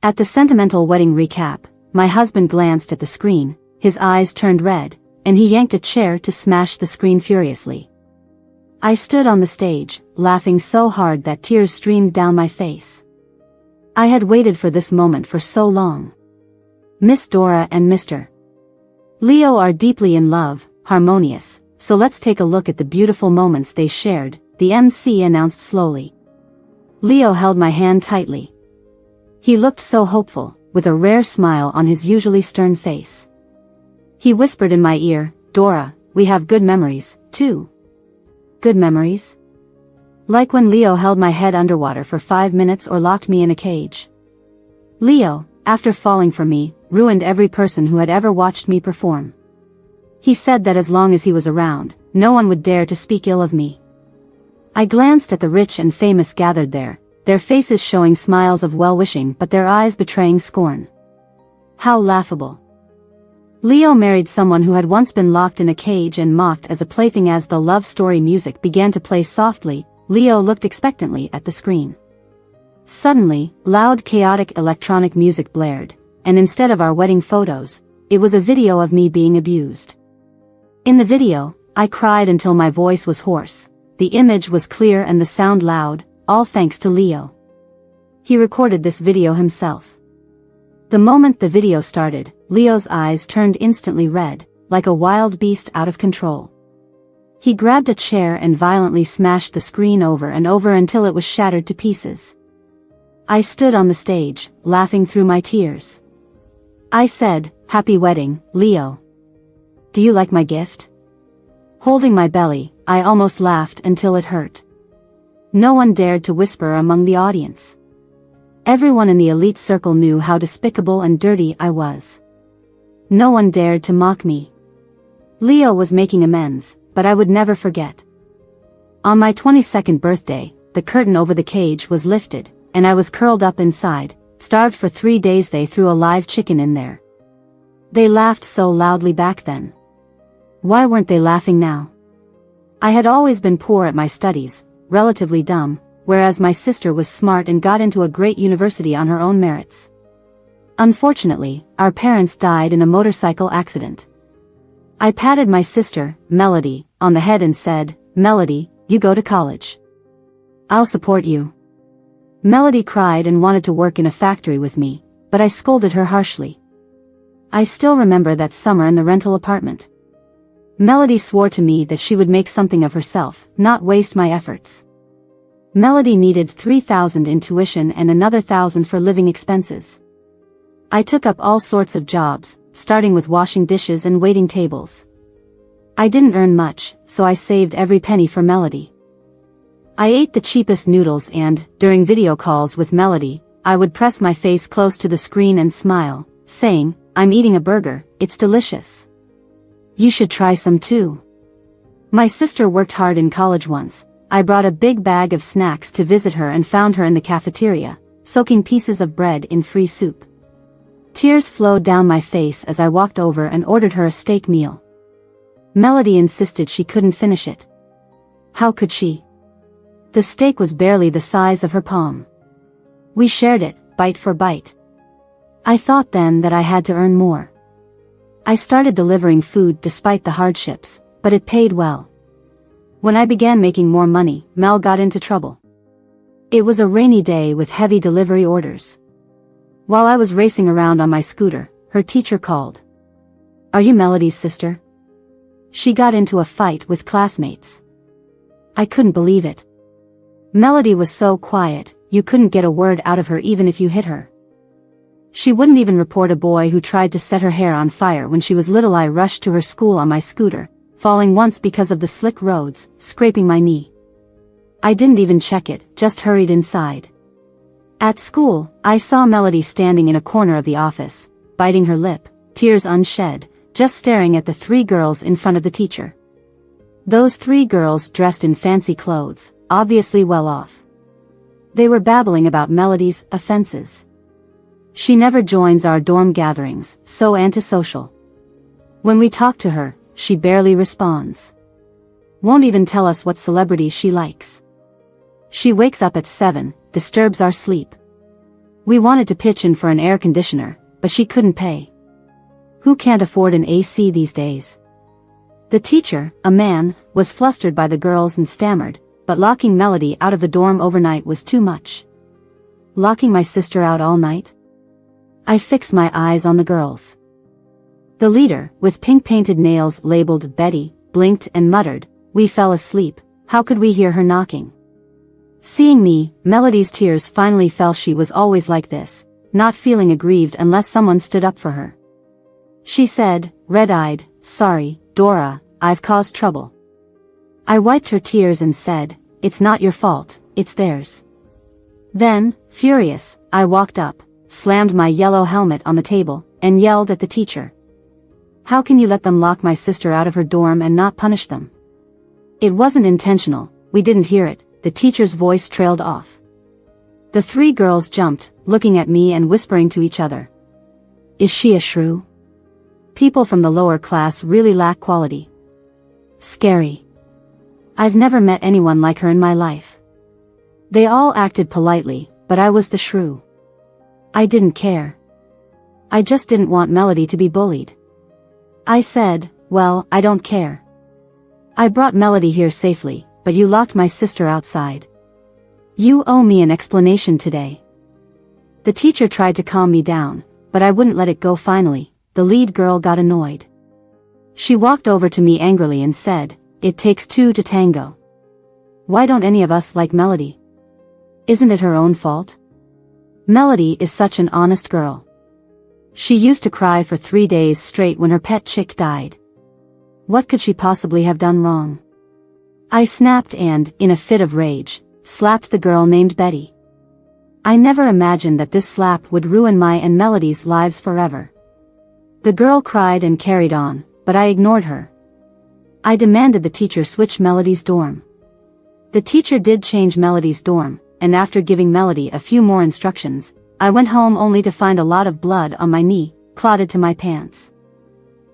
At the sentimental wedding recap, my husband glanced at the screen, his eyes turned red, and he yanked a chair to smash the screen furiously. I stood on the stage, laughing so hard that tears streamed down my face. I had waited for this moment for so long. Miss Dora and Mr. Leo are deeply in love, harmonious, so let's take a look at the beautiful moments they shared, the MC announced slowly. Leo held my hand tightly. He looked so hopeful, with a rare smile on his usually stern face. He whispered in my ear, "Dora, we have good memories, too." Good memories? Like when Leo held my head underwater for 5 minutes or locked me in a cage. Leo, after falling for me, ruined every person who had ever watched me perform. He said that as long as he was around, no one would dare to speak ill of me. I glanced at the rich and famous gathered there, their faces showing smiles of well-wishing but their eyes betraying scorn. How laughable. Leo married someone who had once been locked in a cage and mocked as a plaything. As the love story music began to play softly, Leo looked expectantly at the screen. Suddenly, loud chaotic electronic music blared, and instead of our wedding photos, it was a video of me being abused. In the video, I cried until my voice was hoarse. The image was clear and the sound loud, all thanks to Leo. He recorded this video himself. The moment the video started, Leo's eyes turned instantly red, like a wild beast out of control. He grabbed a chair and violently smashed the screen over and over until it was shattered to pieces. I stood on the stage, laughing through my tears. I said, "Happy wedding, Leo. Do you like my gift?" Holding my belly, I almost laughed until it hurt. No one dared to whisper among the audience. Everyone in the elite circle knew how despicable and dirty I was. No one dared to mock me. Leo was making amends, but I would never forget. On my 22nd birthday, the curtain over the cage was lifted, and I was curled up inside, starved for 3 days. They threw a live chicken in there. They laughed so loudly back then. Why weren't they laughing now? I had always been poor at my studies, relatively dumb, whereas my sister was smart and got into a great university on her own merits. Unfortunately, our parents died in a motorcycle accident. I patted my sister, Melody, on the head and said, "Melody, you go to college. I'll support you." Melody cried and wanted to work in a factory with me, but I scolded her harshly. I still remember that summer in the rental apartment. Melody swore to me that she would make something of herself, not waste my efforts. Melody needed $3,000 in tuition and another $1,000 for living expenses. I took up all sorts of jobs, starting with washing dishes and waiting tables. I didn't earn much, so I saved every penny for Melody. I ate the cheapest noodles and, during video calls with Melody, I would press my face close to the screen and smile, saying, "I'm eating a burger, it's delicious. You should try some too." My sister worked hard in college once. I brought a big bag of snacks to visit her and found her in the cafeteria, soaking pieces of bread in free soup. Tears flowed down my face as I walked over and ordered her a steak meal. Melody insisted she couldn't finish it. How could she? The steak was barely the size of her palm. We shared it, bite for bite. I thought then that I had to earn more. I started delivering food despite the hardships, but it paid well. When I began making more money, Mel got into trouble. It was a rainy day with heavy delivery orders. While I was racing around on my scooter, her teacher called. "Are you Melody's sister?" She got into a fight with classmates. I couldn't believe it. Melody was so quiet, you couldn't get a word out of her even if you hit her. She wouldn't even report a boy who tried to set her hair on fire when she was little. I rushed to her school on my scooter, falling once because of the slick roads, scraping my knee. I didn't even check it, just hurried inside. At school, I saw Melody standing in a corner of the office, biting her lip, tears unshed, just staring at the 3 girls in front of the teacher. Those 3 girls dressed in fancy clothes, obviously well off. They were babbling about Melody's offenses. She never joins our dorm gatherings, so antisocial. When we talk to her, she barely responds. Won't even tell us what celebrities she likes. She wakes up at 7, disturbs our sleep. We wanted to pitch in for an air conditioner, but she couldn't pay. Who can't afford an AC these days? The teacher, a man, was flustered by the girls and stammered, but locking Melody out of the dorm overnight was too much. Locking my sister out all night? I fixed my eyes on the girls. The leader, with pink-painted nails labeled Betty, blinked and muttered, "We fell asleep, how could we hear her knocking?" Seeing me, Melody's tears finally fell. She was always like this, not feeling aggrieved unless someone stood up for her. She said, red-eyed, "Sorry, Dora, I've caused trouble." I wiped her tears and said, "It's not your fault, it's theirs." Then, furious, I walked up, slammed my yellow helmet on the table, and yelled at the teacher. "How can you let them lock my sister out of her dorm and not punish them?" "It wasn't intentional, we didn't hear it," the teacher's voice trailed off. The three girls jumped, looking at me and whispering to each other. "Is she a shrew? People from the lower class really lack quality. Scary. I've never met anyone like her in my life." They all acted politely, but I was the shrew. I didn't care. I just didn't want Melody to be bullied. I said, "Well, I don't care. I brought Melody here safely, but you locked my sister outside. You owe me an explanation today." The teacher tried to calm me down, but I wouldn't let it go. Finally, the lead girl got annoyed. She walked over to me angrily and said, "It takes two to tango. Why don't any of us like Melody? Isn't it her own fault? Melody is such an honest girl. She used to cry for 3 days straight when her pet chick died. What could she possibly have done wrong?" I snapped and, in a fit of rage, slapped the girl named Betty. I never imagined that this slap would ruin my and Melody's lives forever. The girl cried and carried on, but I ignored her. I demanded the teacher switch Melody's dorm. The teacher did change Melody's dorm, and after giving Melody a few more instructions, I went home only to find a lot of blood on my knee, clotted to my pants.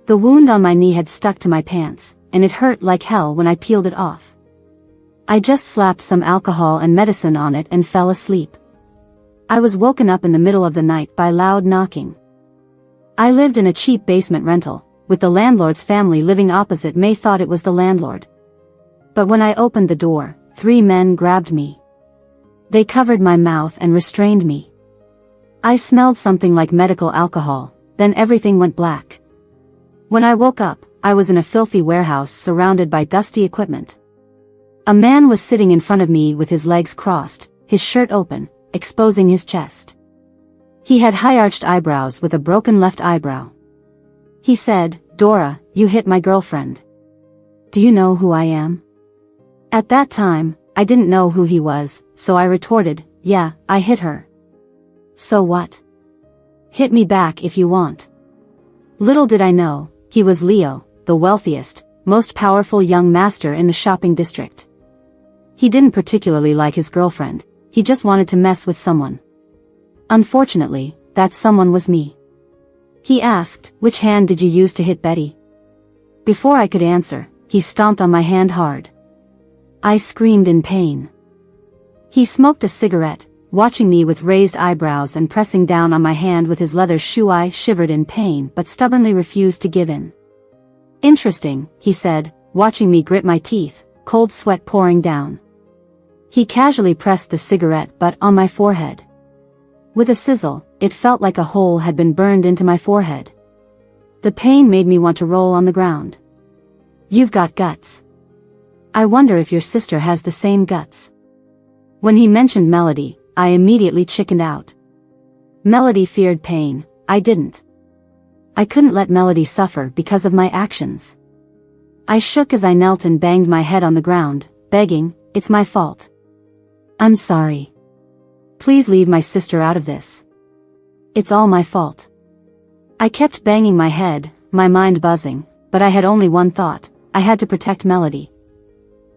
The wound on my knee had stuck to my pants, and it hurt like hell when I peeled it off. I just slapped some alcohol and medicine on it and fell asleep. I was woken up in the middle of the night by loud knocking. I lived in a cheap basement rental, with the landlord's family living opposite. May thought it was the landlord. But when I opened the door, 3 men grabbed me. They covered my mouth and restrained me. I smelled something like medical alcohol, then everything went black. When I woke up, I was in a filthy warehouse surrounded by dusty equipment. A man was sitting in front of me with his legs crossed, his shirt open, exposing his chest. He had high-arched eyebrows with a broken left eyebrow. He said, "Dora, you hit my girlfriend. Do you know who I am?" At that time, I didn't know who he was, so I retorted, "Yeah, I hit her." "So what? Hit me back if you want." Little did I know, he was Leo, the wealthiest, most powerful young master in the shopping district. He didn't particularly like his girlfriend, he just wanted to mess with someone. Unfortunately, that someone was me. He asked, "Which hand did you use to hit Betty?" Before I could answer, he stomped on my hand hard. I screamed in pain. He smoked a cigarette, watching me with raised eyebrows and pressing down on my hand with his leather shoe. I shivered in pain but stubbornly refused to give in. "Interesting," he said, watching me grit my teeth, cold sweat pouring down. He casually pressed the cigarette butt on my forehead. With a sizzle, it felt like a hole had been burned into my forehead. The pain made me want to roll on the ground. "You've got guts. I wonder if your sister has the same guts." When he mentioned Melody, I immediately chickened out. Melody feared pain, I didn't. I couldn't let Melody suffer because of my actions. I shook as I knelt and banged my head on the ground, begging, "It's my fault. I'm sorry. Please leave my sister out of this. It's all my fault." I kept banging my head, my mind buzzing, but I had only one thought, I had to protect Melody.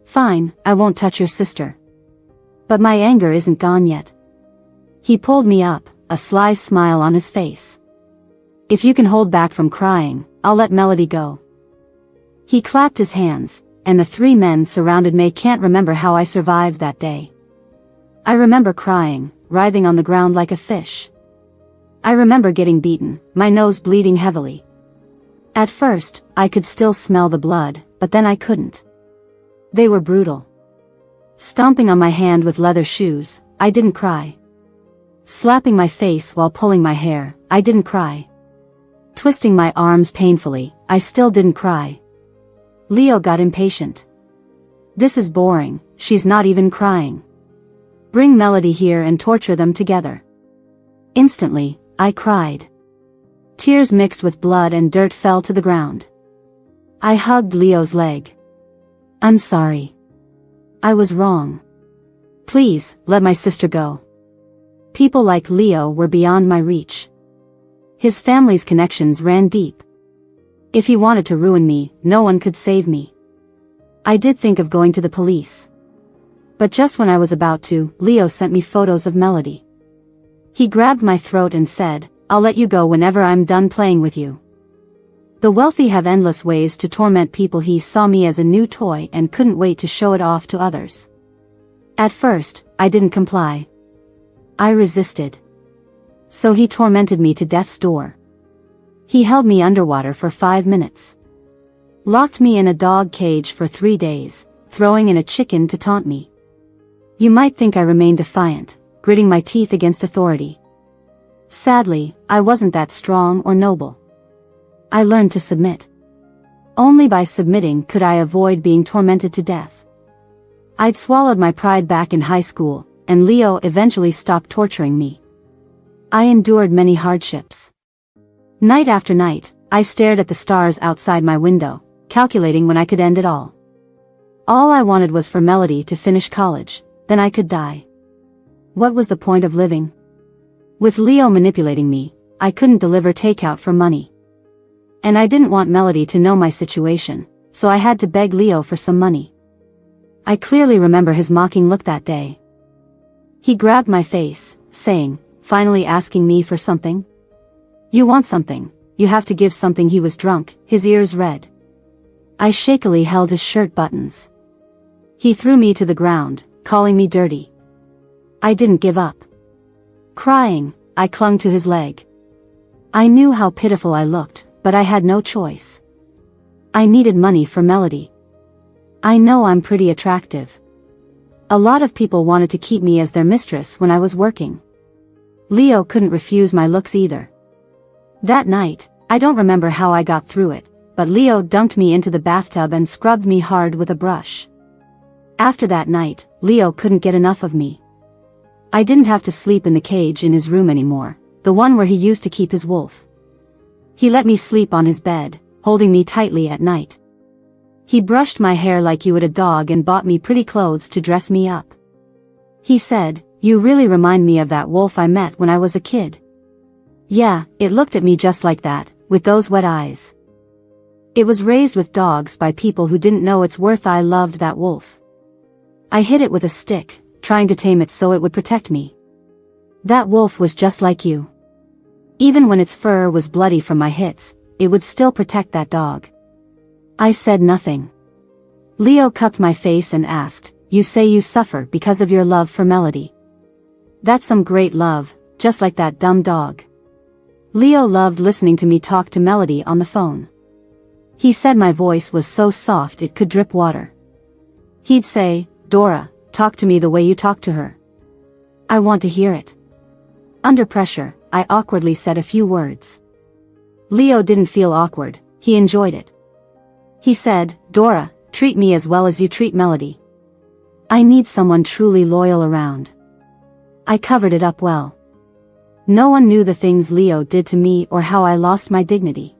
"Fine, I won't touch your sister. But my anger isn't gone yet." He pulled me up, a sly smile on his face. "If you can hold back from crying, I'll let Melody go." He clapped his hands, and the 3 men surrounded me. Can't remember how I survived that day. I remember crying, writhing on the ground like a fish. I remember getting beaten, my nose bleeding heavily. At first, I could still smell the blood, but then I couldn't. They were brutal. Stomping on my hand with leather shoes, I didn't cry. Slapping my face while pulling my hair, I didn't cry. Twisting my arms painfully, I still didn't cry. Leo got impatient. This is boring, she's not even crying. Bring Melody here and torture them together. Instantly, I cried. Tears mixed with blood and dirt fell to the ground. I hugged Leo's leg. I'm sorry. I was wrong. Please, let my sister go. People like Leo were beyond my reach. His family's connections ran deep. If he wanted to ruin me, no one could save me. I did think of going to the police. But just when I was about to, Leo sent me photos of Melody. He grabbed my throat and said, I'll let you go whenever I'm done playing with you. The wealthy have endless ways to torment people. He saw me as a new toy and couldn't wait to show it off to others. At first, I didn't comply. I resisted. So he tormented me to death's door. He held me underwater for 5 minutes. Locked me in a dog cage for 3 days, throwing in a chicken to taunt me. You might think I remained defiant, gritting my teeth against authority. Sadly, I wasn't that strong or noble. I learned to submit. Only by submitting could I avoid being tormented to death. I'd swallowed my pride back in high school, and Leo eventually stopped torturing me. I endured many hardships. Night after night, I stared at the stars outside my window, calculating when I could end it all. All I wanted was for Melody to finish college, then I could die. What was the point of living? With Leo manipulating me, I couldn't deliver takeout for money. And I didn't want Melody to know my situation, so I had to beg Leo for some money. I clearly remember his mocking look that day. He grabbed my face, saying, finally asking me for something? You want something, you have to give something. He was drunk, his ears red. I shakily held his shirt buttons. He threw me to the ground, calling me dirty. I didn't give up. Crying, I clung to his leg. I knew how pitiful I looked, but I had no choice. I needed money for Melody. I know I'm pretty attractive. A lot of people wanted to keep me as their mistress when I was working. Leo couldn't refuse my looks either. That night, I don't remember how I got through it, but Leo dunked me into the bathtub and scrubbed me hard with a brush. After that night, Leo couldn't get enough of me. I didn't have to sleep in the cage in his room anymore, the one where he used to keep his wolf. He let me sleep on his bed, holding me tightly at night. He brushed my hair like you would a dog and bought me pretty clothes to dress me up. He said, "You really remind me of that wolf I met when I was a kid." Yeah, it looked at me just like that, with those wet eyes. It was raised with dogs by people who didn't know its worth. I loved that wolf. I hit it with a stick, trying to tame it so it would protect me. That wolf was just like you. Even when its fur was bloody from my hits, it would still protect that dog. I said nothing. Leo cupped my face and asked, "You say you suffer because of your love for Melody? That's some great love, just like that dumb dog." Leo loved listening to me talk to Melody on the phone. He said my voice was so soft it could drip water. He'd say, "Dora, talk to me the way you talk to her. I want to hear it." Under pressure, I awkwardly said a few words. Leo didn't feel awkward, he enjoyed it. He said, "Dora, treat me as well as you treat Melody. I need someone truly loyal around." I covered it up well. No one knew the things Leo did to me or how I lost my dignity.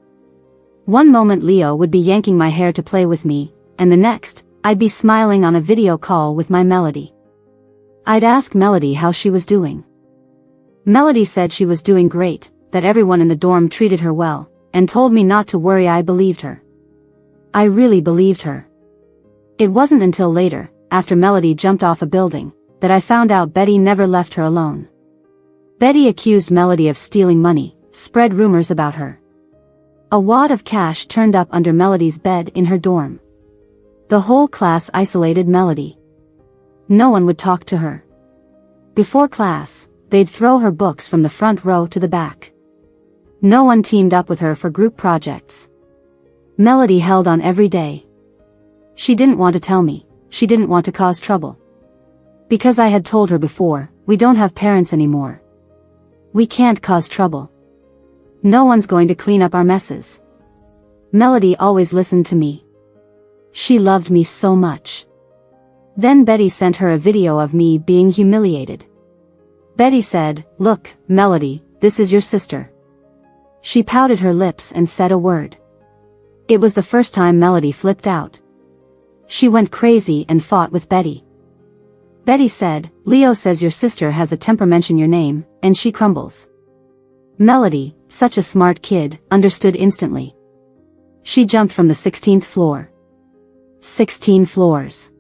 One moment Leo would be yanking my hair to play with me, and the next, I'd be smiling on a video call with my Melody. I'd ask Melody how she was doing. Melody said she was doing great, that everyone in the dorm treated her well, and told me not to worry. I believed her. I really believed her. It wasn't until later, after Melody jumped off a building, that I found out Betty never left her alone. Betty accused Melody of stealing money, spread rumors about her. A wad of cash turned up under Melody's bed in her dorm. The whole class isolated Melody. No one would talk to her. Before class, they'd throw her books from the front row to the back. No one teamed up with her for group projects. Melody held on every day. She didn't want to tell me, she didn't want to cause trouble. Because I had told her before, we don't have parents anymore. We can't cause trouble. No one's going to clean up our messes. Melody always listened to me. She loved me so much. Then Betty sent her a video of me being humiliated. Betty said, "Look, Melody, this is your sister." She pouted her lips and said a word. It was the first time Melody flipped out. She went crazy and fought with Betty. Betty said, "Leo says your sister has a temper, mention your name, and she crumbles." Melody, such a smart kid, understood instantly. She jumped from the 16th floor. 16 floors.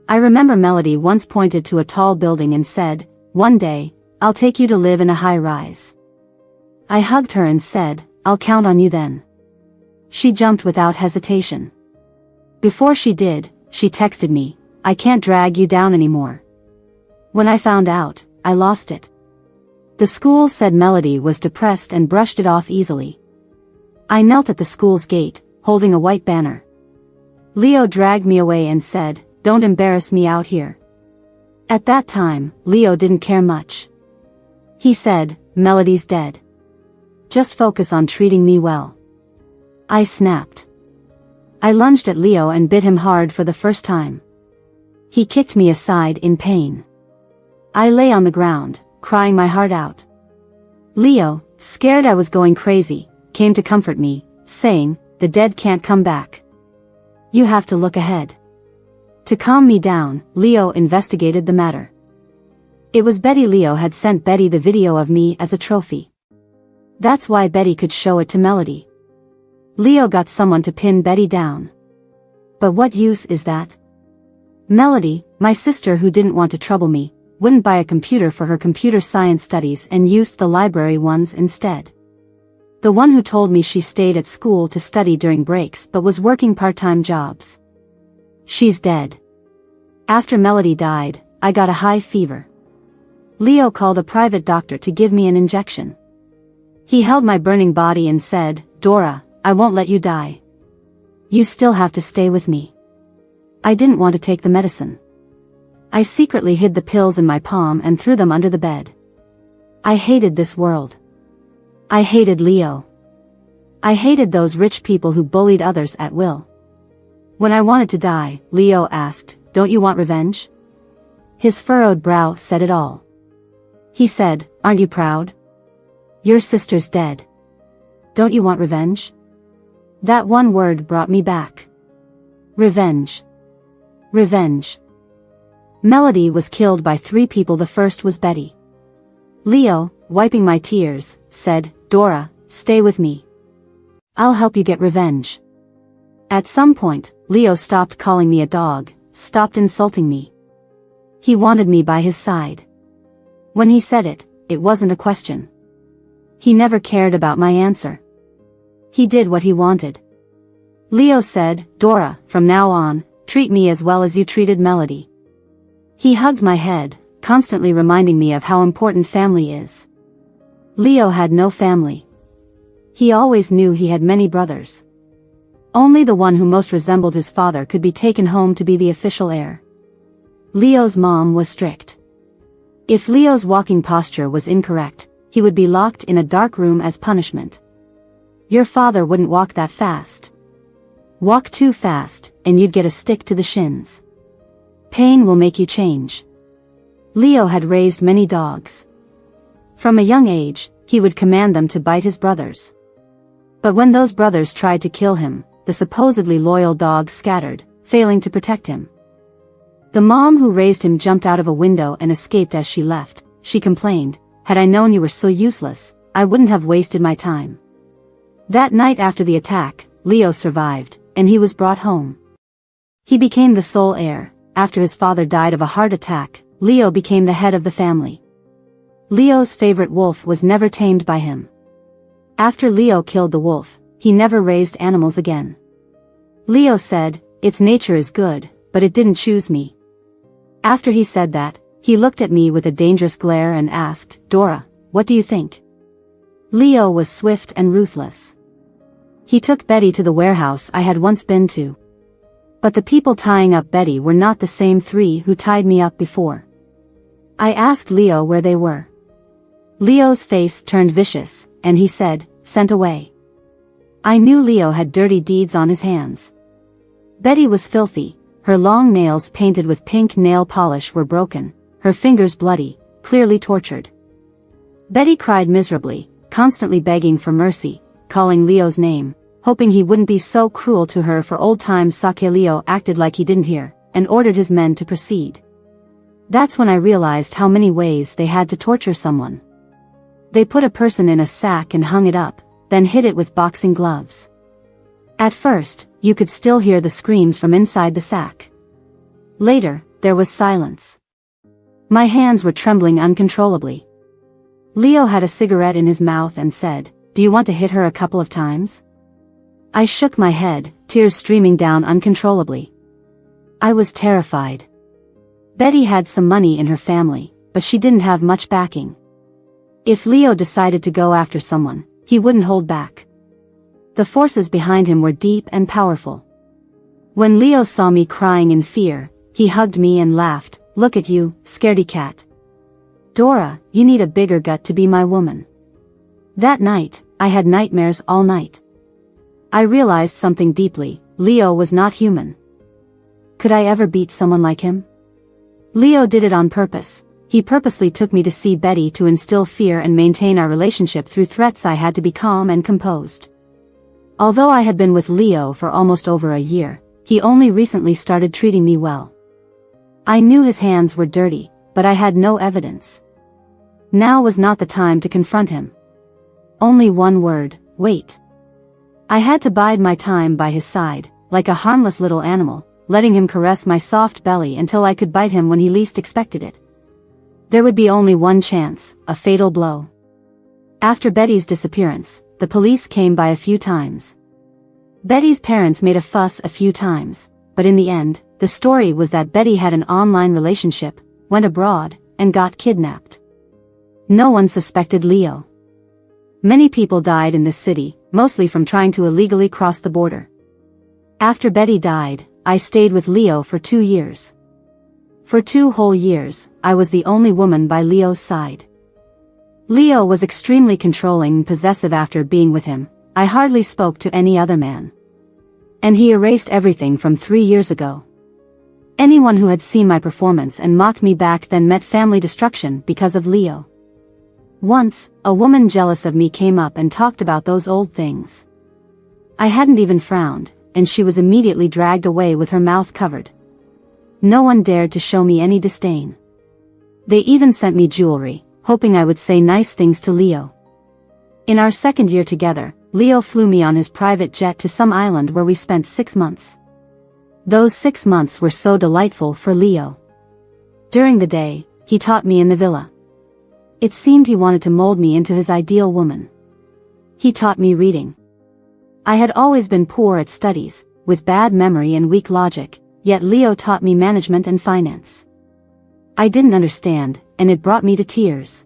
I remember Melody once pointed to a tall building and said, "One day, I'll take you to live in a high-rise." I hugged her and said, "I'll count on you then." She jumped without hesitation. Before she did, she texted me, "I can't drag you down anymore." When I found out, I lost it. The school said Melody was depressed and brushed it off easily. I knelt at the school's gate, holding a white banner. Leo dragged me away and said, "Don't embarrass me out here." At that time, Leo didn't care much. He said, "Melody's dead. Just focus on treating me well." I snapped. I lunged at Leo and bit him hard for the first time. He kicked me aside in pain. I lay on the ground, crying my heart out. Leo, scared I was going crazy, came to comfort me, saying, "The dead can't come back. You have to look ahead." To calm me down, Leo investigated the matter. It was Betty. Leo had sent Betty the video of me as a trophy. That's why Betty could show it to Melody. Leo got someone to pin Betty down. But what use is that? Melody, my sister who didn't want to trouble me, wouldn't buy a computer for her computer science studies and used the library ones instead. The one who told me she stayed at school to study during breaks but was working part-time jobs. She's dead. After Melody died, I got a high fever. Leo called a private doctor to give me an injection. He held my burning body and said, "Dora, I won't let you die. You still have to stay with me." I didn't want to take the medicine. I secretly hid the pills in my palm and threw them under the bed. I hated this world. I hated Leo. I hated those rich people who bullied others at will. When I wanted to die, Leo asked, "Don't you want revenge?" His furrowed brow said it all. He said, "Aren't you proud? Your sister's dead. Don't you want revenge?" That one word brought me back. Revenge. Revenge. Melody was killed by 3 people. The first was Betty. Leo, wiping my tears, said, "Dora, stay with me. I'll help you get revenge." At some point, Leo stopped calling me a dog, stopped insulting me. He wanted me by his side. When he said it, it wasn't a question. He never cared about my answer. He did what he wanted. Leo said, "Dora, from now on, treat me as well as you treated Melody." He hugged my head, constantly reminding me of how important family is. Leo had no family. He always knew he had many brothers. Only the one who most resembled his father could be taken home to be the official heir. Leo's mom was strict. If Leo's walking posture was incorrect, he would be locked in a dark room as punishment. Your father wouldn't walk that fast. Walk too fast, and you'd get a stick to the shins. Pain will make you change. Leo had raised many dogs. From a young age, he would command them to bite his brothers. But when those brothers tried to kill him, the supposedly loyal dogs scattered, failing to protect him. The mom who raised him jumped out of a window and escaped as she left. She complained, "Had I known you were so useless, I wouldn't have wasted my time." That night after the attack, Leo survived, and he was brought home. He became the sole heir. After his father died of a heart attack, Leo became the head of the family. Leo's favorite wolf was never tamed by him. After Leo killed the wolf, he never raised animals again. Leo said, "Its nature is good, but it didn't choose me." After he said that, He looked at me with a dangerous glare and asked, "Dora, what do you think?" Leo was swift and ruthless. He took Betty to the warehouse I had once been to. But the people tying up Betty were not the same three who tied me up before. I asked Leo where they were. Leo's face turned vicious, and he said, "Sent away." I knew Leo had dirty deeds on his hands. Betty was filthy, her long nails painted with pink nail polish were broken, her fingers bloody, clearly tortured. Betty cried miserably, constantly begging for mercy, calling Leo's name, hoping he wouldn't be so cruel to her for old times' sake. Leo acted like he didn't hear, and ordered his men to proceed. That's when I realized how many ways they had to torture someone. They put a person in a sack and hung it up, then hit it with boxing gloves. At first, you could still hear the screams from inside the sack. Later, there was silence. My hands were trembling uncontrollably. Leo had a cigarette in his mouth and said, "Do you want to hit her a couple of times?" I shook my head, tears streaming down uncontrollably. I was terrified. Betty had some money in her family, but she didn't have much backing. If Leo decided to go after someone, he wouldn't hold back. The forces behind him were deep and powerful. When Leo saw me crying in fear, he hugged me and laughed, "Look at you, scaredy cat. Dora, you need a bigger gut to be my woman." That night, I had nightmares all night. I realized something deeply: Leo was not human. Could I ever beat someone like him? Leo did it on purpose. He purposely took me to see Betty to instill fear and maintain our relationship through threats. I had to be calm and composed. Although I had been with Leo for almost over a year, he only recently started treating me well. I knew his hands were dirty, but I had no evidence. Now was not the time to confront him. Only one word: wait. I had to bide my time by his side, like a harmless little animal, letting him caress my soft belly until I could bite him when he least expected it. There would be only one chance, a fatal blow. After Betty's disappearance, the police came by a few times. Betty's parents made a fuss a few times, but in the end, the story was that Betty had an online relationship, went abroad, and got kidnapped. No one suspected Leo. Many people died in this city, mostly from trying to illegally cross the border. After Betty died, I stayed with Leo for 2 years. For 2 whole years, I was the only woman by Leo's side. Leo was extremely controlling and possessive. After being with him, I hardly spoke to any other man. And he erased everything from 3 years ago. Anyone who had seen my performance and mocked me back then met family destruction because of Leo. Once, a woman jealous of me came up and talked about those old things. I hadn't even frowned, and she was immediately dragged away with her mouth covered. No one dared to show me any disdain. They even sent me jewelry, hoping I would say nice things to Leo. In our 2nd year together, Leo flew me on his private jet to some island where we spent 6 months. Those 6 months were so delightful for Leo. During the day, he taught me in the villa. It seemed he wanted to mold me into his ideal woman. He taught me reading. I had always been poor at studies, with bad memory and weak logic, yet Leo taught me management and finance. I didn't understand, and it brought me to tears.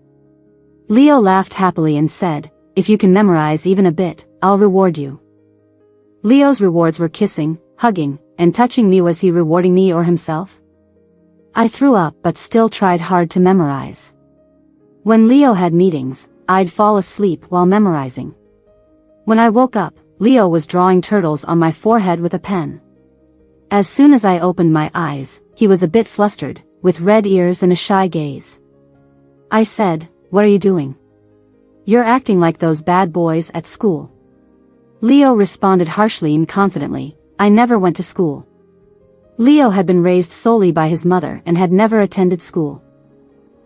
Leo laughed happily and said, "If you can memorize even a bit, I'll reward you." Leo's rewards were kissing, hugging, and touching me. Was he rewarding me or himself? I threw up but still tried hard to memorize. When Leo had meetings, I'd fall asleep while memorizing. When I woke up, Leo was drawing turtles on my forehead with a pen. As soon as I opened my eyes, he was a bit flustered, with red ears and a shy gaze. I said, "What are you doing? You're acting like those bad boys at school." Leo responded harshly and confidently, "I never went to school." Leo had been raised solely by his mother and had never attended school.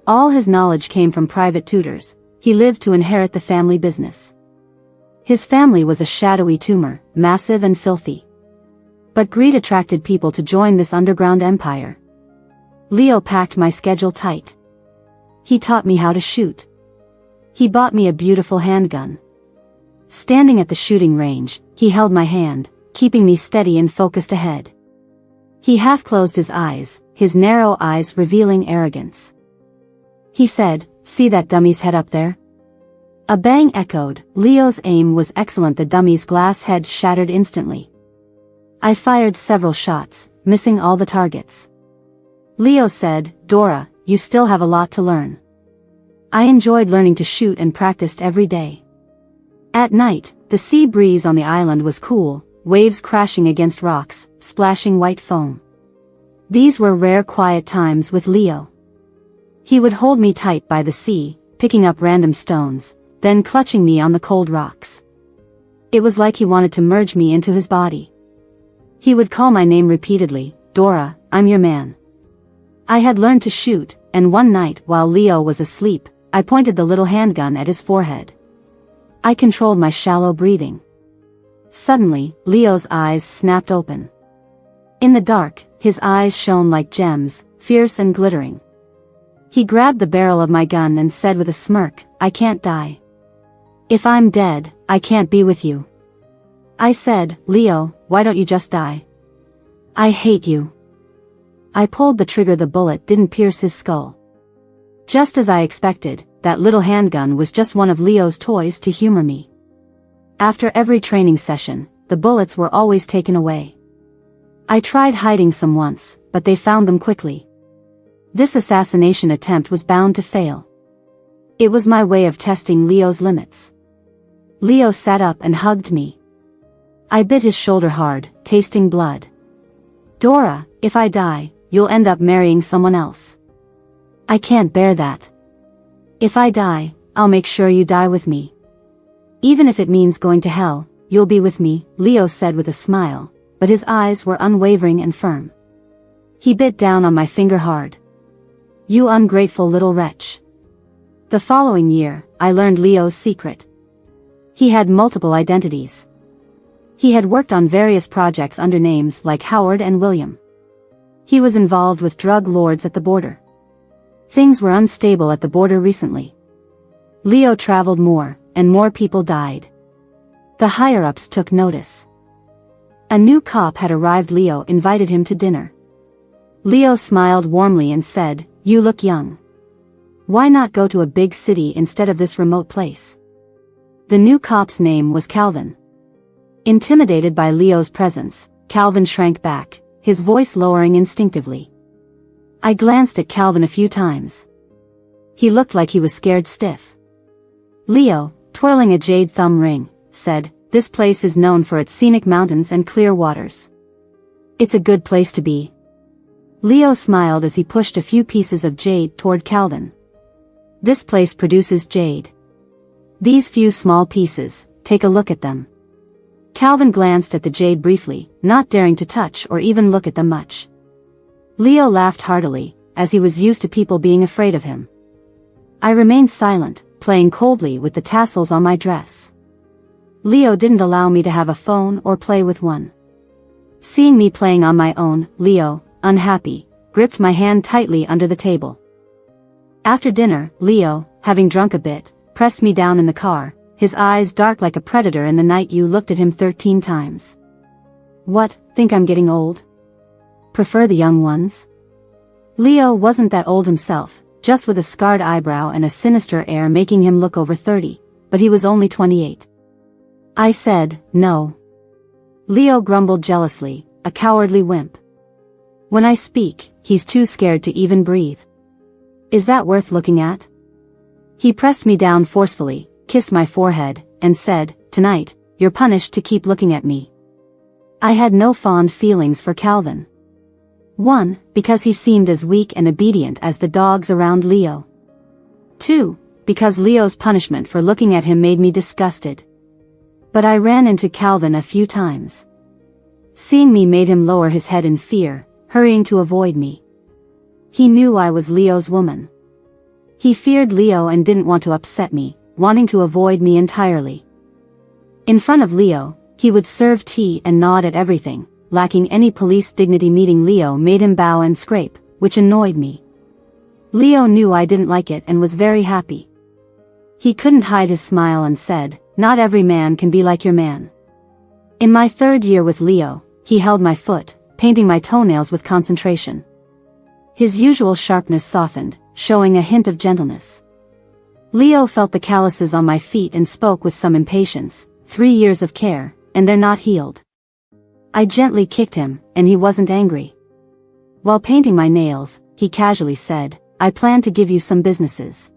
All his knowledge came from private tutors. He lived to inherit the family business. His family was a shadowy tumor, massive and filthy. But greed attracted people to join this underground empire. Leo packed my schedule tight. He taught me how to shoot. He bought me a beautiful handgun. Standing at the shooting range, he held my hand, keeping me steady and focused ahead. He half closed his eyes, his narrow eyes revealing arrogance. He said, "See that dummy's head up there?" A bang echoed. Leo's aim was excellent. The dummy's glass head shattered instantly. I fired several shots, missing all the targets. Leo said, "Dora, you still have a lot to learn." I enjoyed learning to shoot and practiced every day. At night, the sea breeze on the island was cool, waves crashing against rocks, splashing white foam. These were rare quiet times with Leo. He would hold me tight by the sea, picking up random stones, then clutching me on the cold rocks. It was like he wanted to merge me into his body. He would call my name repeatedly, "Dora, I'm your man." I had learned to shoot, and one night while Leo was asleep, I pointed the little handgun at his forehead. I controlled my shallow breathing. Suddenly, Leo's eyes snapped open. In the dark, his eyes shone like gems, fierce and glittering. He grabbed the barrel of my gun and said with a smirk, "I can't die. If I'm dead, I can't be with you." I said, "Leo, why don't you just die?" "I hate you." I pulled the trigger. The bullet didn't pierce his skull. Just as I expected, that little handgun was just one of Leo's toys to humor me. After every training session, the bullets were always taken away. I tried hiding some once, but they found them quickly. This assassination attempt was bound to fail. It was my way of testing Leo's limits. Leo sat up and hugged me. I bit his shoulder hard, tasting blood. "Dora, if I die, you'll end up marrying someone else. I can't bear that. If I die, I'll make sure you die with me. Even if it means going to hell, you'll be with me," Leo said with a smile, but his eyes were unwavering and firm. He bit down on my finger hard. "You ungrateful little wretch." The following year, I learned Leo's secret. He had multiple identities. He had worked on various projects under names like Howard and William. He was involved with drug lords at the border. Things were unstable at the border recently. Leo traveled more, and more people died. The higher-ups took notice. A new cop had arrived. Leo invited him to dinner. Leo smiled warmly and said, "You look young. Why not go to a big city instead of this remote place?" The new cop's name was Calvin. Intimidated by Leo's presence, Calvin shrank back, his voice lowering instinctively. I glanced at Calvin a few times. He looked like he was scared stiff. Leo, twirling a jade thumb ring, said, "This place is known for its scenic mountains and clear waters. It's a good place to be." Leo smiled as he pushed a few pieces of jade toward Calvin. "This place produces jade. These few small pieces, take a look at them." Calvin glanced at the jade briefly, not daring to touch or even look at them much. Leo laughed heartily, as he was used to people being afraid of him. I remained silent, playing coldly with the tassels on my dress. Leo didn't allow me to have a phone or play with one. Seeing me playing on my own, Leo, unhappy, gripped my hand tightly under the table. After dinner, Leo, having drunk a bit, pressed me down in the car, his eyes dark like a predator. "In the night you looked at him 13 times. What, think I'm getting old? Prefer the young ones?" Leo wasn't that old himself, just with a scarred eyebrow and a sinister air making him look over 30, but he was only 28. I said, "No." Leo grumbled jealously, a cowardly wimp. "When I speak, he's too scared to even breathe. Is that worth looking at?" He pressed me down forcefully, kissed my forehead, and said, "Tonight, you're punished to keep looking at me." I had no fond feelings for Calvin. 1, because he seemed as weak and obedient as the dogs around Leo. 2, because Leo's punishment for looking at him made me disgusted. But I ran into Calvin a few times. Seeing me made him lower his head in fear, hurrying to avoid me. He knew I was Leo's woman. He feared Leo and didn't want to upset me, wanting to avoid me entirely. In front of Leo, he would serve tea and nod at everything, lacking any police dignity. Meeting Leo made him bow and scrape, which annoyed me. Leo knew I didn't like it and was very happy. He couldn't hide his smile and said, "Not every man can be like your man." In my 3rd year with Leo, he held my foot, painting my toenails with concentration. His usual sharpness softened, showing a hint of gentleness. Leo felt the calluses on my feet and spoke with some impatience. 3 years of care, and they're not healed. I gently kicked him, and he wasn't angry. While painting my nails, he casually said, I plan to give you some businesses.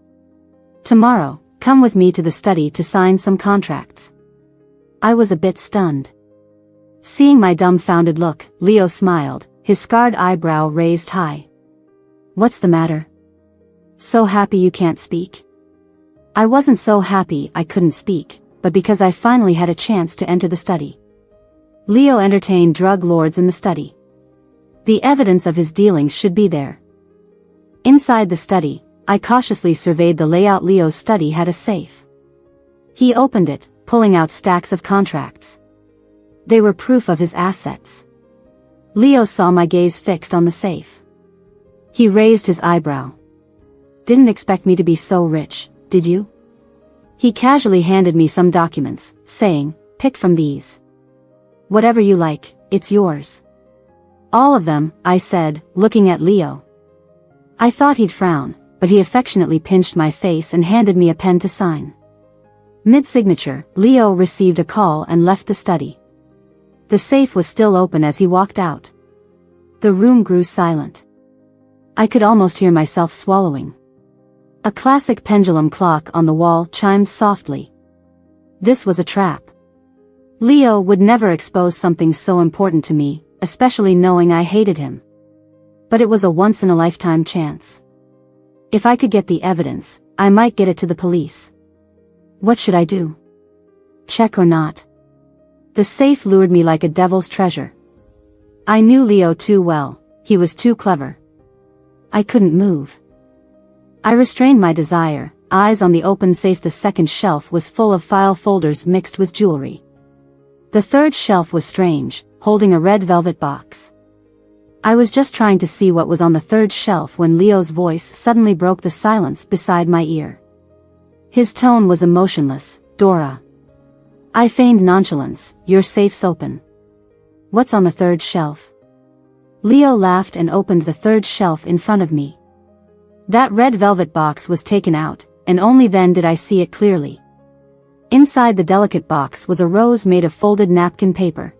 Tomorrow, come with me to the study to sign some contracts. I was a bit stunned. Seeing my dumbfounded look, Leo smiled, his scarred eyebrow raised high. What's the matter? So happy you can't speak? I wasn't so happy I couldn't speak, but because I finally had a chance to enter the study. Leo entertained drug lords in the study. The evidence of his dealings should be there. Inside the study, I cautiously surveyed the layout. Leo's study had a safe. He opened it, pulling out stacks of contracts. They were proof of his assets. Leo saw my gaze fixed on the safe. He raised his eyebrow. Didn't expect me to be so rich, did you? He casually handed me some documents, saying, pick from these. Whatever you like, it's yours. All of them, I said, looking at Leo. I thought he'd frown, but he affectionately pinched my face and handed me a pen to sign. Mid-signature, Leo received a call and left the study. The safe was still open as he walked out. The room grew silent. I could almost hear myself swallowing. A classic pendulum clock on the wall chimed softly. This was a trap. Leo would never expose something so important to me, especially knowing I hated him. But it was a once-in-a-lifetime chance. If I could get the evidence, I might get it to the police. What should I do? Check or not? The safe lured me like a devil's treasure. I knew Leo too well, he was too clever. I couldn't move. I restrained my desire, eyes on the open safe. The second shelf was full of file folders mixed with jewelry. The third shelf was strange, holding a red velvet box. I was just trying to see what was on the third shelf when Leo's voice suddenly broke the silence beside my ear. His tone was emotionless. Dora. I feigned nonchalance. Your safe's open. What's on the third shelf? Leo laughed and opened the third shelf in front of me. That red velvet box was taken out, and only then did I see it clearly. Inside the delicate box was a rose made of folded napkin paper.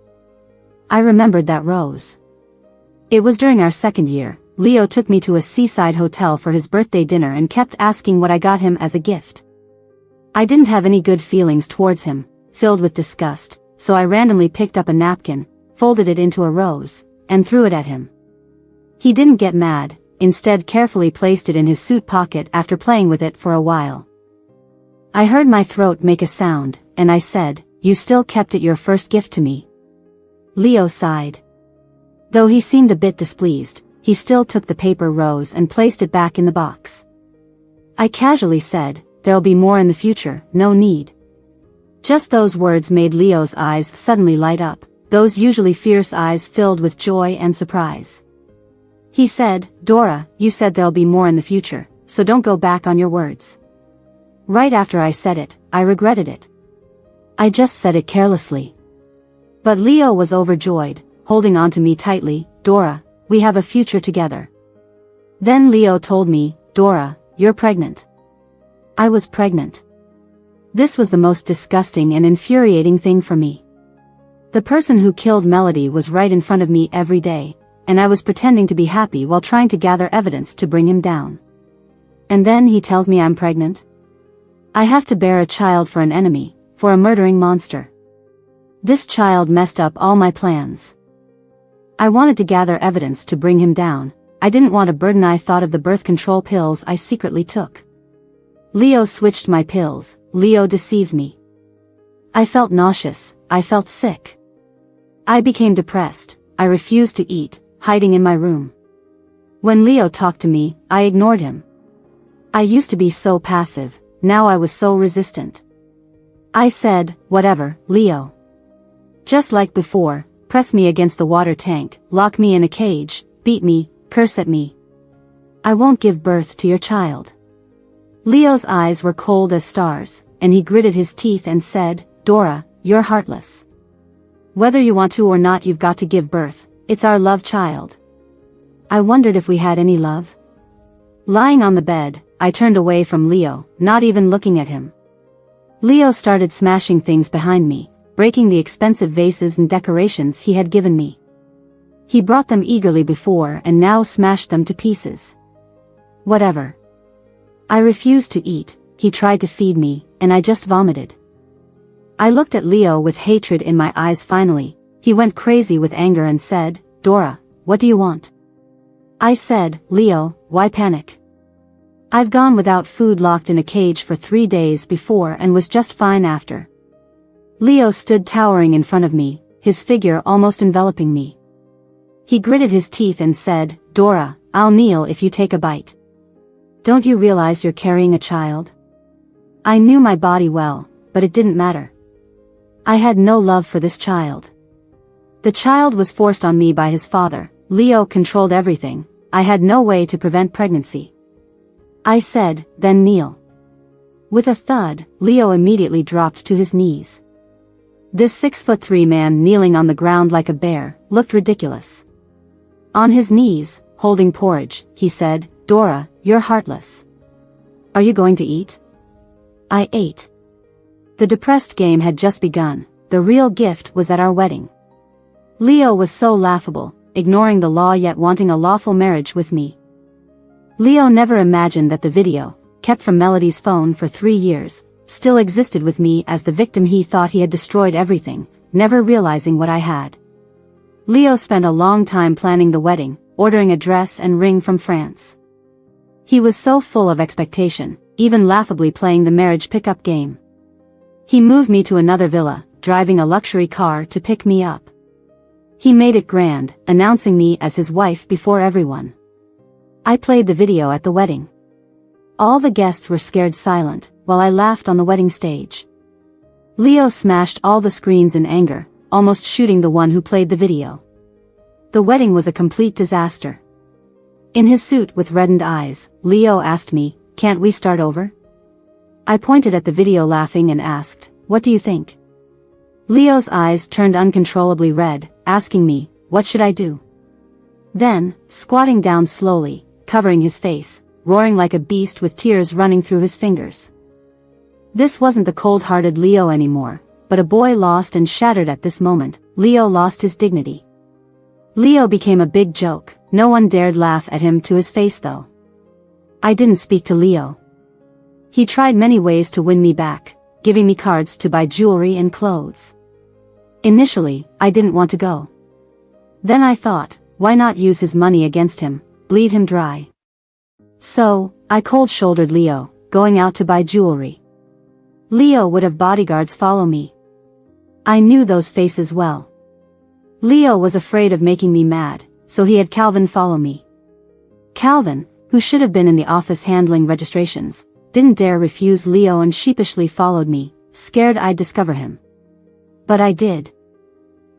I remembered that rose. It was during our second year. Leo took me to a seaside hotel for his birthday dinner and kept asking what I got him as a gift. I didn't have any good feelings towards him, filled with disgust, so I randomly picked up a napkin, folded it into a rose, and threw it at him. He didn't get mad, instead carefully placed it in his suit pocket after playing with it for a while. I heard my throat make a sound, and I said, You still kept it, your first gift to me. Leo sighed. Though he seemed a bit displeased, he still took the paper rose and placed it back in the box. I casually said, There'll be more in the future, no need. Just those words made Leo's eyes suddenly light up, those usually fierce eyes filled with joy and surprise. He said, Dora, you said there'll be more in the future, so don't go back on your words. Right after I said it, I regretted it. I just said it carelessly. But Leo was overjoyed, holding on to me tightly. Dora, we have a future together. Then Leo told me, Dora, you're pregnant. I was pregnant. This was the most disgusting and infuriating thing for me. The person who killed Melody was right in front of me every day, and I was pretending to be happy while trying to gather evidence to bring him down. And then he tells me I'm pregnant. I have to bear a child for an enemy, for a murdering monster. This child messed up all my plans. I wanted to gather evidence to bring him down. I didn't want a burden. I thought of the birth control pills I secretly took. Leo switched my pills. Leo deceived me. I felt nauseous. I felt sick. I became depressed. I refused to eat, hiding in my room. When Leo talked to me, I ignored him. I used to be so passive, now I was so resistant. I said, whatever, Leo. Just like before, press me against the water tank, lock me in a cage, beat me, curse at me. I won't give birth to your child. Leo's eyes were cold as stars, and he gritted his teeth and said, Dora, you're heartless. Whether you want to or not, you've got to give birth. It's our love child. I wondered if we had any love. Lying on the bed, I turned away from Leo, not even looking at him. Leo started smashing things behind me, breaking the expensive vases and decorations he had given me. He brought them eagerly before and now smashed them to pieces. Whatever. I refused to eat, he tried to feed me, and I just vomited. I looked at Leo with hatred in my eyes finally. He went crazy with anger and said, "Dora, what do you want?" I said, "Leo, why panic? I've gone without food, locked in a cage for 3 days before, and was just fine after." Leo stood towering in front of me, his figure almost enveloping me. He gritted his teeth and said, "Dora, I'll kneel if you take a bite. Don't you realize you're carrying a child?" I knew my body well, but it didn't matter. I had no love for this child. The child was forced on me by his father. Leo controlled everything. I had no way to prevent pregnancy. I said, "Then kneel." With a thud, Leo immediately dropped to his knees. This 6'3" man kneeling on the ground like a bear looked ridiculous. On his knees, holding porridge, he said, "Dora, you're heartless. Are you going to eat?" I ate. The depressed game had just begun. The real gift was at our wedding. Leo was so laughable, ignoring the law yet wanting a lawful marriage with me. Leo never imagined that the video, kept from Melody's phone for 3 years, still existed with me as the victim. He thought he had destroyed everything, never realizing what I had. Leo spent a long time planning the wedding, ordering a dress and ring from France. He was so full of expectation, even laughably playing the marriage pickup game. He moved me to another villa, driving a luxury car to pick me up. He made it grand, announcing me as his wife before everyone. I played the video at the wedding. All the guests were scared silent, while I laughed on the wedding stage. Leo smashed all the screens in anger, almost shooting the one who played the video. The wedding was a complete disaster. In his suit with reddened eyes, Leo asked me, "Can't we start over?" I pointed at the video laughing and asked, "What do you think?" Leo's eyes turned uncontrollably red, asking me, "What should I do?" Then, squatting down slowly, covering his face, roaring like a beast with tears running through his fingers. This wasn't the cold-hearted Leo anymore, but a boy lost and shattered at this moment. Leo lost his dignity. Leo became a big joke. No one dared laugh at him to his face though. I didn't speak to Leo. He tried many ways to win me back, giving me cards to buy jewelry and clothes. Initially, I didn't want to go. Then I thought, why not use his money against him, bleed him dry? So, I cold-shouldered Leo, going out to buy jewelry. Leo would have bodyguards follow me. I knew those faces well. Leo was afraid of making me mad, so he had Calvin follow me. Calvin, who should have been in the office handling registrations, didn't dare refuse Leo and sheepishly followed me, scared I'd discover him. But I did.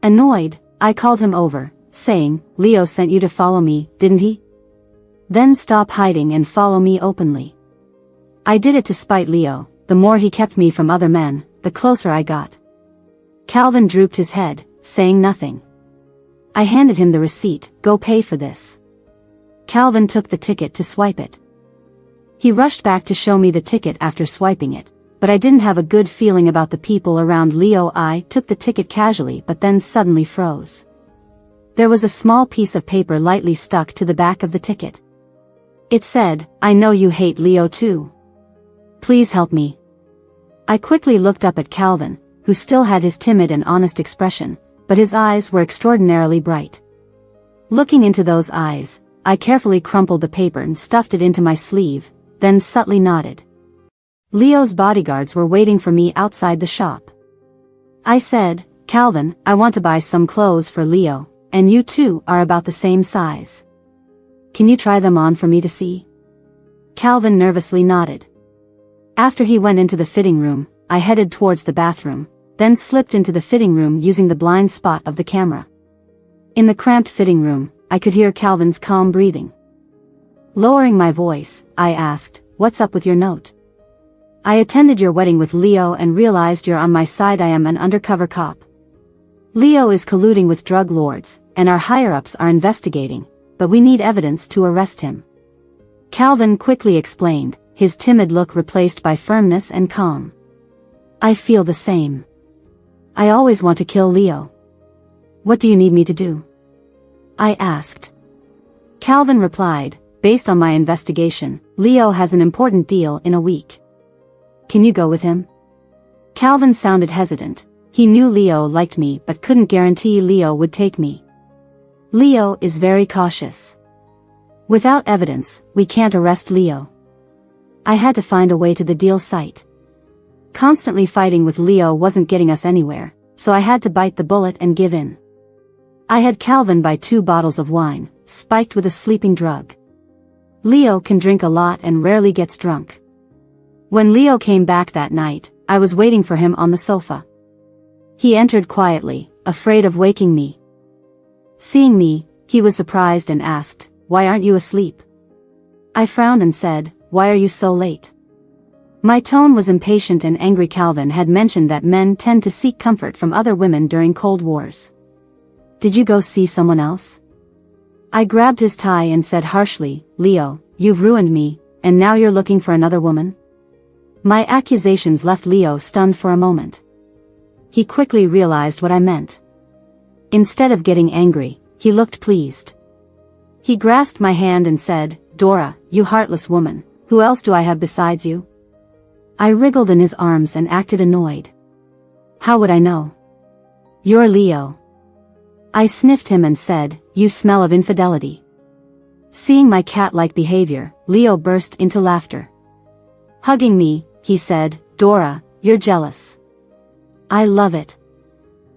Annoyed, I called him over, saying, "Leo sent you to follow me, didn't he? Then stop hiding and follow me openly." I did it to spite Leo. The more he kept me from other men, the closer I got. Calvin drooped his head, saying nothing. I handed him the receipt. "Go pay for this." Calvin took the ticket to swipe it. He rushed back to show me the ticket after swiping it, but I didn't have a good feeling about the people around Leo. I took the ticket casually but then suddenly froze. There was a small piece of paper lightly stuck to the back of the ticket. It said, "I know you hate Leo too. Please help me." I quickly looked up at Calvin, who still had his timid and honest expression, but his eyes were extraordinarily bright. Looking into those eyes, I carefully crumpled the paper and stuffed it into my sleeve, then subtly nodded. Leo's bodyguards were waiting for me outside the shop. I said, "Calvin, I want to buy some clothes for Leo, and you two are about the same size. Can you try them on for me to see?" Calvin nervously nodded. After he went into the fitting room, I headed towards the bathroom, then slipped into the fitting room using the blind spot of the camera. In the cramped fitting room, I could hear Calvin's calm breathing. Lowering my voice, I asked, "What's up with your note? I attended your wedding with Leo and realized you're on my side. I am an undercover cop. Leo is colluding with drug lords, and our higher-ups are investigating, but we need evidence to arrest him." Calvin quickly explained, his timid look replaced by firmness and calm. I feel the same. I always want to kill Leo. What do you need me to do? I asked. Calvin replied, based on my investigation, Leo has an important deal in a week. Can you go with him? Calvin sounded hesitant. He knew Leo liked me but couldn't guarantee Leo would take me. Leo is very cautious. Without evidence, we can't arrest Leo. I had to find a way to the deal site. Constantly fighting with Leo wasn't getting us anywhere, so I had to bite the bullet and give in. I had Calvin buy 2 bottles of wine, spiked with a sleeping drug. Leo can drink a lot and rarely gets drunk. When Leo came back that night, I was waiting for him on the sofa. He entered quietly, afraid of waking me. Seeing me, he was surprised and asked, "Why aren't you asleep?" I frowned and said, "Why are you so late?" My tone was impatient and angry. Calvin had mentioned that men tend to seek comfort from other women during Cold Wars. Did you go see someone else? I grabbed his tie and said harshly, "Leo, you've ruined me, and now you're looking for another woman?" My accusations left Leo stunned for a moment. He quickly realized what I meant. Instead of getting angry, he looked pleased. He grasped my hand and said, "Dora, you heartless woman, who else do I have besides you?" I wriggled in his arms and acted annoyed. How would I know? You're Leo. I sniffed him and said, "You smell of infidelity." Seeing my cat-like behavior, Leo burst into laughter. Hugging me, he said, "Dora, you're jealous." I love it.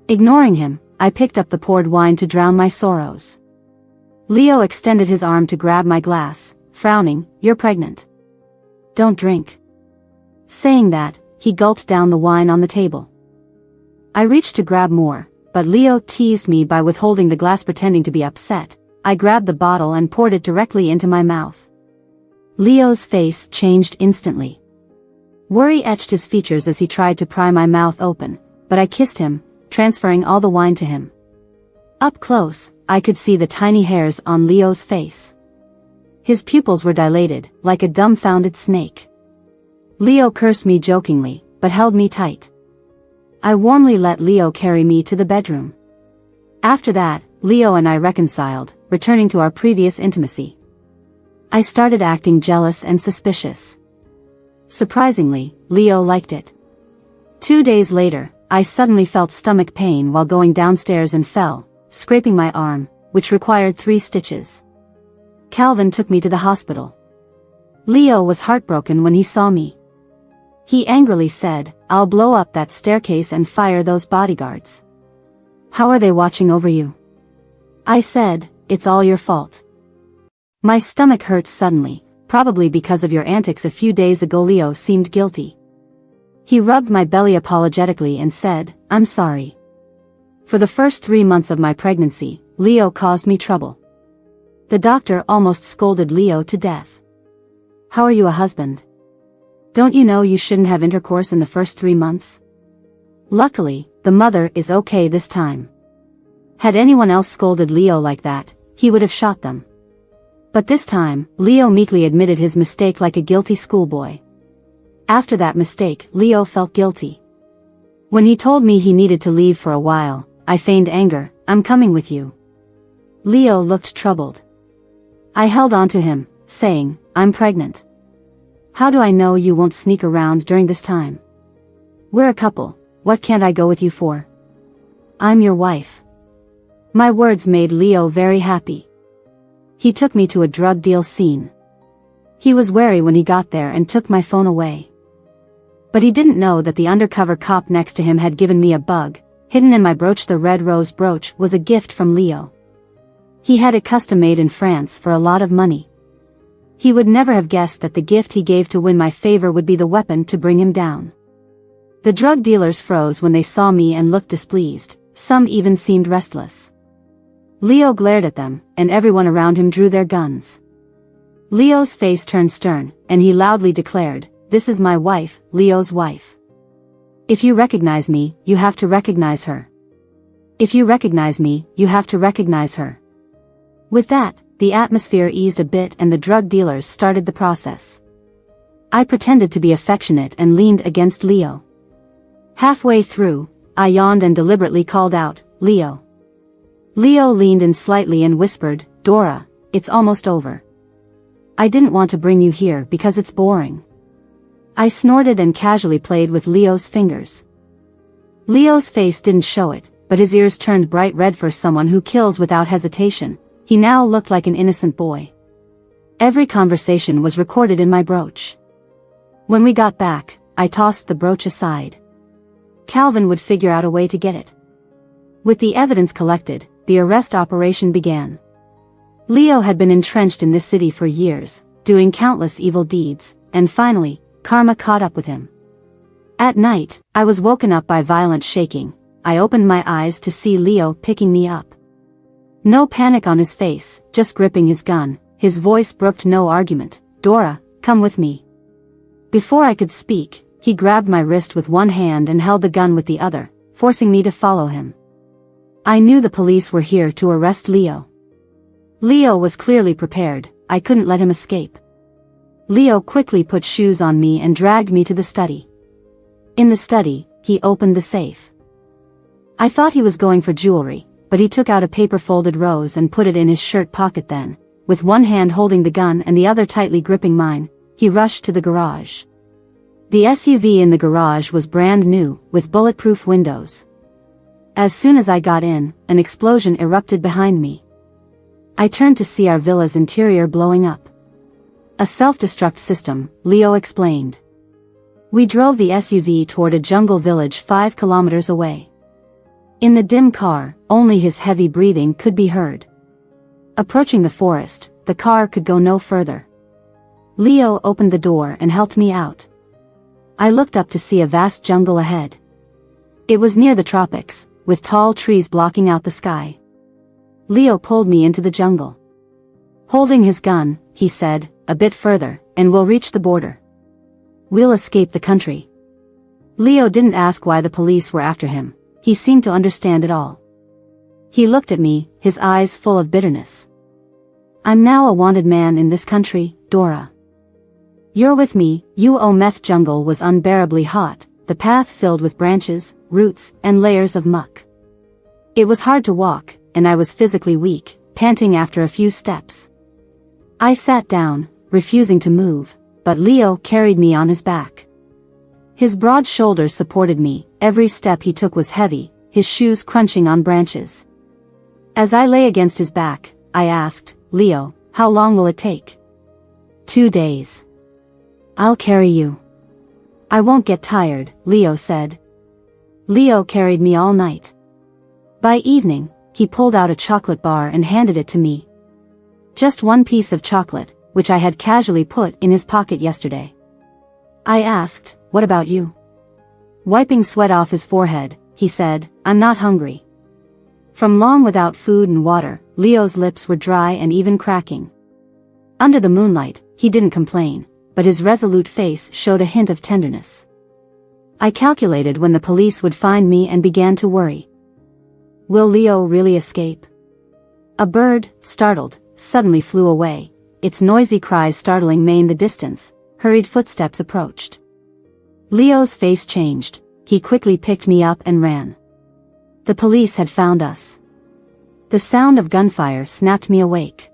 Ignoring him, I picked up the poured wine to drown my sorrows. Leo extended his arm to grab my glass, frowning, "You're pregnant. Don't drink." Saying that, he gulped down the wine on the table. I reached to grab more, but Leo teased me by withholding the glass. Pretending to be upset, I grabbed the bottle and poured it directly into my mouth. Leo's face changed instantly. Worry etched his features as he tried to pry my mouth open, but I kissed him, transferring all the wine to him. Up close, I could see the tiny hairs on Leo's face. His pupils were dilated, like a dumbfounded snake. Leo cursed me jokingly, but held me tight. I warmly let Leo carry me to the bedroom. After that, Leo and I reconciled, returning to our previous intimacy. I started acting jealous and suspicious. Surprisingly, Leo liked it. 2 days later, I suddenly felt stomach pain while going downstairs and fell, scraping my arm, which required 3 stitches. Calvin took me to the hospital. Leo was heartbroken when he saw me. He angrily said, "I'll blow up that staircase and fire those bodyguards. How are they watching over you?" I said, "It's all your fault." My stomach hurt suddenly, probably because of your antics a few days ago. Leo seemed guilty. He rubbed my belly apologetically and said, "I'm sorry. For the first 3 months of my pregnancy, Leo caused me trouble." The doctor almost scolded Leo to death. "How are you a husband? Don't you know you shouldn't have intercourse in the first 3 months?" Luckily, the mother is okay this time. Had anyone else scolded Leo like that, he would have shot them. But this time, Leo meekly admitted his mistake like a guilty schoolboy. After that mistake, Leo felt guilty. When he told me he needed to leave for a while, I feigned anger, "I'm coming with you." Leo looked troubled. I held on to him, saying, "I'm pregnant. How do I know you won't sneak around during this time? We're a couple, what can't I go with you for? I'm your wife." My words made Leo very happy. He took me to a drug deal scene. He was wary when he got there and took my phone away. But he didn't know that the undercover cop next to him had given me a bug, hidden in my brooch. The red rose brooch was a gift from Leo. He had it custom made in France for a lot of money. He would never have guessed that the gift he gave to win my favor would be the weapon to bring him down. The drug dealers froze when they saw me and looked displeased, some even seemed restless. Leo glared at them, and everyone around him drew their guns. Leo's face turned stern, and he loudly declared, "This is my wife, Leo's wife. If you recognize me, you have to recognize her. If you recognize me, you have to recognize her." With that, the atmosphere eased a bit and the drug dealers started the process. I pretended to be affectionate and leaned against Leo. Halfway through, I yawned and deliberately called out, "Leo." Leo leaned in slightly and whispered, "Dora, it's almost over. I didn't want to bring you here because it's boring." I snorted and casually played with Leo's fingers. Leo's face didn't show it, but his ears turned bright red. For someone who kills without hesitation, he now looked like an innocent boy. Every conversation was recorded in my brooch. When we got back, I tossed the brooch aside. Calvin would figure out a way to get it. With the evidence collected, the arrest operation began. Leo had been entrenched in this city for years, doing countless evil deeds, and finally, karma caught up with him. At night, I was woken up by violent shaking. I opened my eyes to see Leo picking me up. No panic on his face, just gripping his gun. His voice brooked no argument. "Dora, come with me." Before I could speak, he grabbed my wrist with one hand and held the gun with the other, forcing me to follow him. I knew the police were here to arrest Leo. Leo was clearly prepared. I couldn't let him escape. Leo quickly put shoes on me and dragged me to the study. In the study, he opened the safe. I thought he was going for jewelry, but he took out a paper-folded rose and put it in his shirt pocket. Then, with one hand holding the gun and the other tightly gripping mine, he rushed to the garage. The SUV in the garage was brand new, with bulletproof windows. As soon as I got in, an explosion erupted behind me. I turned to see our villa's interior blowing up. "A self-destruct system," Leo explained. We drove the SUV toward a jungle village 5 kilometers away. In the dim car, only his heavy breathing could be heard. Approaching the forest, the car could go no further. Leo opened the door and helped me out. I looked up to see a vast jungle ahead. It was near the tropics, with tall trees blocking out the sky. Leo pulled me into the jungle. Holding his gun, he said, "A bit further, and we'll reach the border. We'll escape the country." Leo didn't ask why the police were after him. He seemed to understand it all. He looked at me, his eyes full of bitterness. "I'm now a wanted man in this country, Dora. You're with me." Meth jungle was unbearably hot, the path filled with branches, roots, and layers of muck. It was hard to walk, and I was physically weak, panting after a few steps. I sat down, refusing to move, but Leo carried me on his back. His broad shoulders supported me. Every step he took was heavy, his shoes crunching on branches. As I lay against his back, I asked, "Leo, how long will it take?" 2 days. "I'll carry you." "I won't get tired," Leo said. Leo carried me all night. By evening, he pulled out a chocolate bar and handed it to me. Just one piece of chocolate, which I had casually put in his pocket yesterday. I asked, "What about you?" Wiping sweat off his forehead, he said, "I'm not hungry." From long without food and water, Leo's lips were dry and even cracking. Under the moonlight, he didn't complain, but his resolute face showed a hint of tenderness. I calculated when the police would find me and began to worry. Will Leo really escape? A bird, startled, suddenly flew away, its noisy cries startling me in the distance. Hurried footsteps approached. Leo's face changed. He quickly picked me up and ran. The police had found us. The sound of gunfire snapped me awake.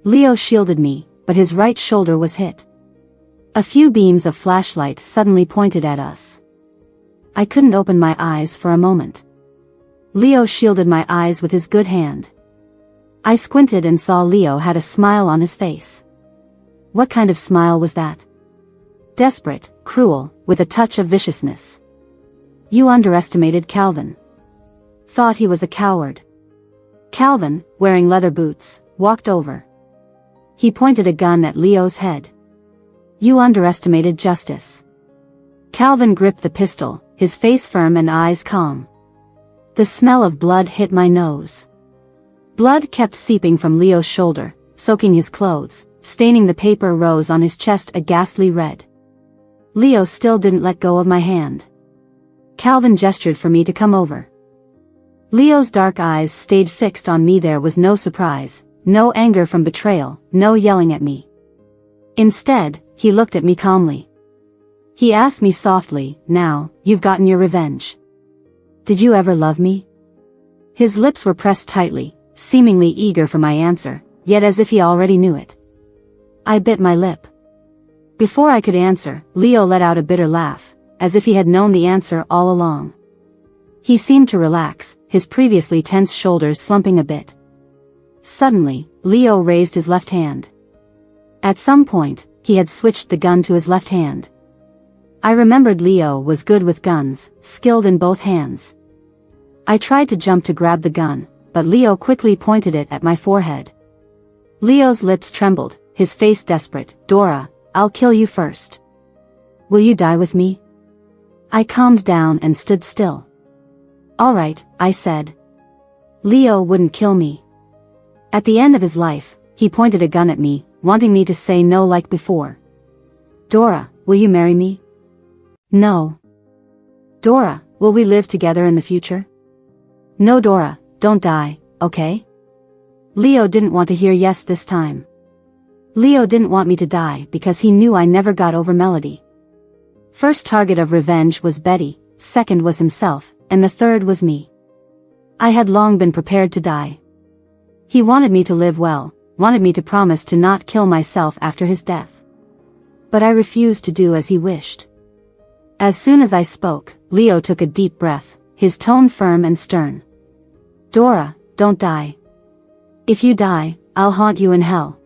Leo shielded me, but his right shoulder was hit. A few beams of flashlight suddenly pointed at us. I couldn't open my eyes for a moment. Leo shielded my eyes with his good hand. I squinted and saw Leo had a smile on his face. What kind of smile was that? Desperate, cruel, with a touch of viciousness. You underestimated Calvin. Thought he was a coward. Calvin, wearing leather boots, walked over. He pointed a gun at Leo's head. You underestimated justice. Calvin gripped the pistol, his face firm and eyes calm. The smell of blood hit my nose. Blood kept seeping from Leo's shoulder, soaking his clothes, staining the paper rose on his chest a ghastly red. Leo still didn't let go of my hand. Calvin gestured for me to come over. Leo's dark eyes stayed fixed on me. There was no surprise, no anger from betrayal, no yelling at me. Instead, he looked at me calmly. He asked me softly, "Now, you've gotten your revenge. Did you ever love me?" His lips were pressed tightly, seemingly eager for my answer, yet as if he already knew it. I bit my lip. Before I could answer, Leo let out a bitter laugh, as if he had known the answer all along. He seemed to relax, his previously tense shoulders slumping a bit. Suddenly, Leo raised his left hand. At some point, he had switched the gun to his left hand. I remembered Leo was good with guns, skilled in both hands. I tried to jump to grab the gun, but Leo quickly pointed it at my forehead. Leo's lips trembled, his face desperate. "Dora, I'll kill you first. Will you die with me?" I calmed down and stood still. "All right," I said. Leo wouldn't kill me. At the end of his life, he pointed a gun at me, wanting me to say no like before. "Dora, will you marry me?" "No." "Dora, will we live together in the future?" "No, Dora, don't die, okay?" Leo didn't want to hear yes this time. Leo didn't want me to die because he knew I never got over Melody. First target of revenge was Betty, second was himself, and the third was me. I had long been prepared to die. He wanted me to live well, wanted me to promise to not kill myself after his death. But I refused to do as he wished. As soon as I spoke, Leo took a deep breath, his tone firm and stern. "Dora, don't die. If you die, I'll haunt you in hell."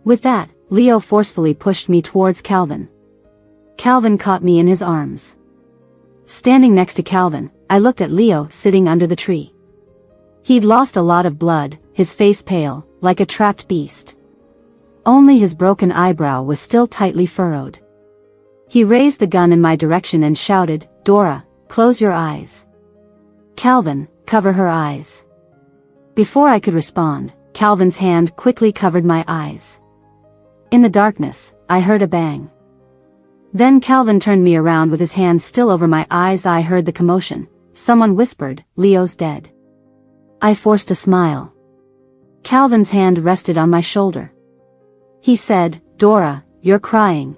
With that, Leo forcefully pushed me towards Calvin. Calvin caught me in his arms. Standing next to Calvin, I looked at Leo sitting under the tree. He'd lost a lot of blood, his face pale, like a trapped beast. Only his broken eyebrow was still tightly furrowed. He raised the gun in my direction and shouted, "Dora, close your eyes. Calvin, cover her eyes." Before I could respond, Calvin's hand quickly covered my eyes. In the darkness, I heard a bang. Then Calvin turned me around with his hand still over my eyes. I heard the commotion. Someone whispered, "Leo's dead." I forced a smile. Calvin's hand rested on my shoulder. He said, "Dora, you're crying.